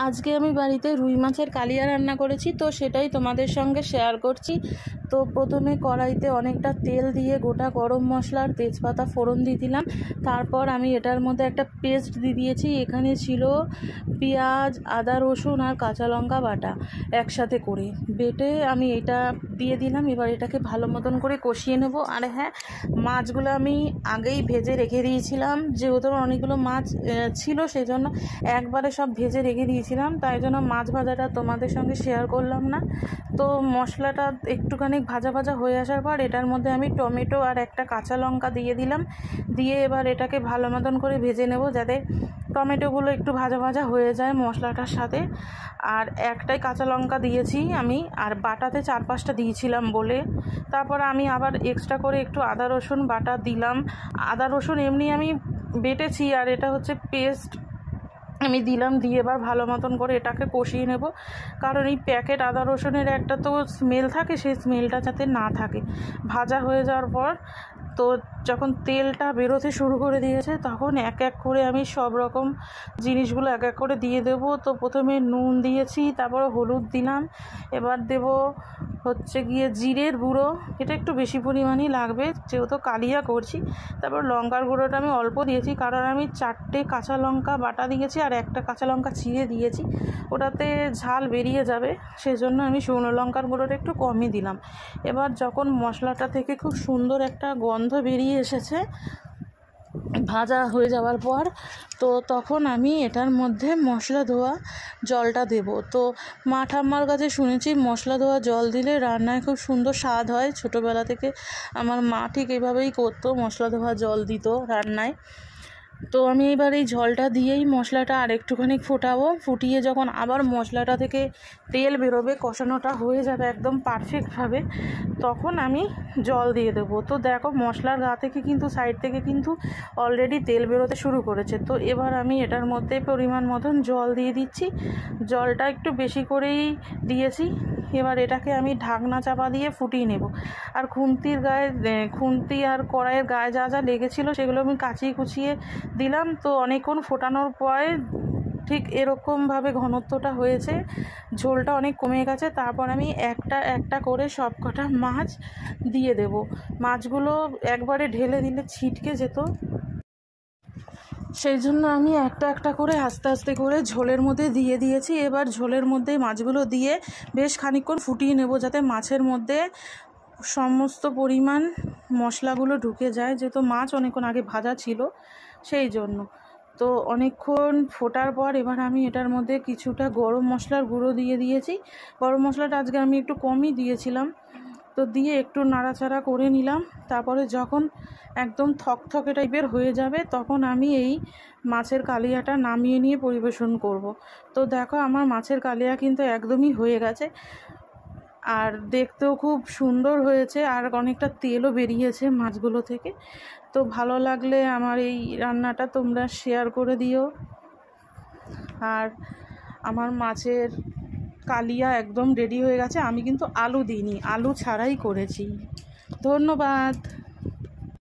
আজকে আমি বাড়িতে রুই মাছের কালিয়া রান্না করেছি, তো সেটাই তোমাদের সঙ্গে শেয়ার করছি। তো প্রথমে কড়াইতে অনেকটা তেল দিয়ে গোটা গরম মশলা আর তেজপাতা ফোড়ন দিয়ে দিলাম। তারপর আমি এটার মধ্যে একটা পেস্ট দিয়ে দিয়েছি। এখানে ছিল পেঁয়াজ, আদা, রসুন আর কাঁচা লঙ্কা বাটা একসাথে করে বেটে আমি এটা দিয়ে দিলাম। এবার এটাকে ভালো মতন করে কষিয়ে নেব। আর হ্যাঁ, মাছগুলো আমি আগেই ভেজে রেখে দিয়েছিলাম, যেহেতু অনেকগুলো মাছ ছিল সেই জন্য একবারে সব ভেজে রেখে দিয়েছিলাম, তাই জন্য মাছ ভাজাটা তোমাদের সঙ্গে শেয়ার করলাম না। তো মশলাটা একটুখানি ভাজা ভাজা হয়ে আসার পর এটার মধ্যে আমি টমেটো আর একটা কাঁচা লঙ্কা দিয়ে দিলাম। দিয়ে এবার এটাকে ভালো মতন করে ভেজে নেব, যাতে টমেটোগুলো একটু ভাজা ভাজা হয়ে যায় মশলাটার সাথে। আর একটাই কাঁচা লঙ্কা দিয়েছি আমি, আর বাটাতে 4-5টা দিয়েছিলাম বলে। তারপর আমি আবার এক্সট্রা করে একটু আদা রসুন বাটা দিলাম। আদা রসুন এমনি আমি বেটেছি, আর এটা হচ্ছে পেস্ট আমি দিলাম। দিয়ে এবার ভালো মতন করে এটাকে কষিয়ে নেব, কারণ এই প্যাকেট আদা রসুনের একটা তো স্মেল থাকে, সেই স্মেলটা যাতে না থাকে। ভাজা হয়ে যাওয়ার পর তো যখন তেলটা বেরোতে শুরু করে দিয়েছে, তখন এক এক করে আমি সব রকম জিনিসগুলো এক এক করে দিয়ে দেব। তো প্রথমে নুন দিয়েছি, তারপর হলুদ দিলাম, এবার দেব হচ্ছে গিয়ে জিরের গুঁড়ো, এটা একটু বেশি পরিমাণেই লাগবে যেহেতু কালিয়া করছি। তারপর লঙ্কার গুঁড়োটা আমি অল্প দিয়েছি, কারণ আমি 4টে কাঁচা লঙ্কা বাটা দিয়েছি আর একটা কাঁচা লঙ্কা চিড়ে দিয়েছি, ওটাতে ঝাল বেরিয়ে যাবে, সেজন্য আমি শুকনো লঙ্কার গুঁড়োটা একটু কমই দিলাম। এবার যখন মশলাটা থেকে খুব সুন্দর একটা গন্ধ বেরিয়ে এসেছে ভাজা হয়ে যাওয়ার পর, তো তখন আমি এটার মধ্যে মশলা ধোয়া জলটা দেব। তো মা ঠাম্মার কাছে শুনেছি মশলা ধোয়া জল দিলে রান্নায় খুব সুন্দর স্বাদ হয়। ছোটোবেলা থেকে আমার মা ঠিক এভাবেই করতো, মশলা ধোয়া জল দিত রান্নায়। তো আমি এবার এই জলটা দিয়েই মশলাটা আর একটুখানি ফোটাবো। ফুটিয়ে যখন আবার মশলাটা থেকে তেল বেরোবে, কষানোটা হয়ে যাবে একদম পারফেক্টভাবে, তখন আমি জল দিয়ে দেবো। তো দেখো মশলার গা থেকে কিন্তু সাইড থেকে কিন্তু অলরেডি তেল বেরোতে শুরু করেছে। তো এবার আমি এটার মধ্যে পরিমাণ মতন জল দিয়ে দিচ্ছি। জলটা একটু বেশি করেই দিয়েছি। এবার এটাকে আমি ঢাকনা চাপা দিয়ে ফুটিয়ে নেব। আর খুন্তি আর কড়াইয়ের গায়ে যা যা লেগেছিলো সেগুলো আমি কাচিয়ে কুচিয়ে দিলাম। তো অনেকক্ষণ ফোটানোর পরে ঠিক এরকমভাবে ঘনত্বটা হয়েছে, ঝোলটা অনেক কমে গেছে। তারপর আমি একটা একটা করে সব কটা মাছ দিয়ে দেব। মাছগুলো একবারে ঢেলে দিলে ছিটকে যেত, সেই জন্য আমি একটা একটা করে আস্তে আস্তে করে ঝোলের মধ্যে দিয়ে দিয়েছি। এবার ঝোলের মধ্যে মাছগুলো দিয়ে বেশ খানিকক্ষণ ফুটিয়ে নেব, যাতে মাছের মধ্যে সমস্ত পরিমাণ মশলাগুলো ঢুকে যায়, যেহেতু মাছ অনেকক্ষণ আগে ভাজা ছিল সেই জন্য। তো অনেকক্ষণ ফোটার পর এবার আমি এটার মধ্যে কিছুটা গরম মশলার গুঁড়ো দিয়ে দিয়েছি। গরম মশলাটা আজকে আমি একটু কমই দিয়েছিলাম। তো দিয়ে একটু নাড়াচাড়া করে নিলাম। তারপরে যখন একদম থকথকে টাইপের হয়ে যাবে, তখন আমি এই মাছের কালিয়াটা নামিয়ে নিয়ে পরিবেশন করব। তো দেখো আমার মাছের কালিয়া কিন্তু একদমই হয়ে গেছে, আর দেখতেও খুব সুন্দর হয়েছে, আর অনেকটা তেলও বেরিয়েছে মাছগুলো থেকে। তো ভালো লাগলে আমার এই রান্নাটা তোমরা শেয়ার করে দিও। আর আমার মাছের কালিয়া একদম রেডি হয়ে গেছে। আমি কিন্তু আলু দিইনি, আলু ছাড়াই করেছি। ধন্যবাদ।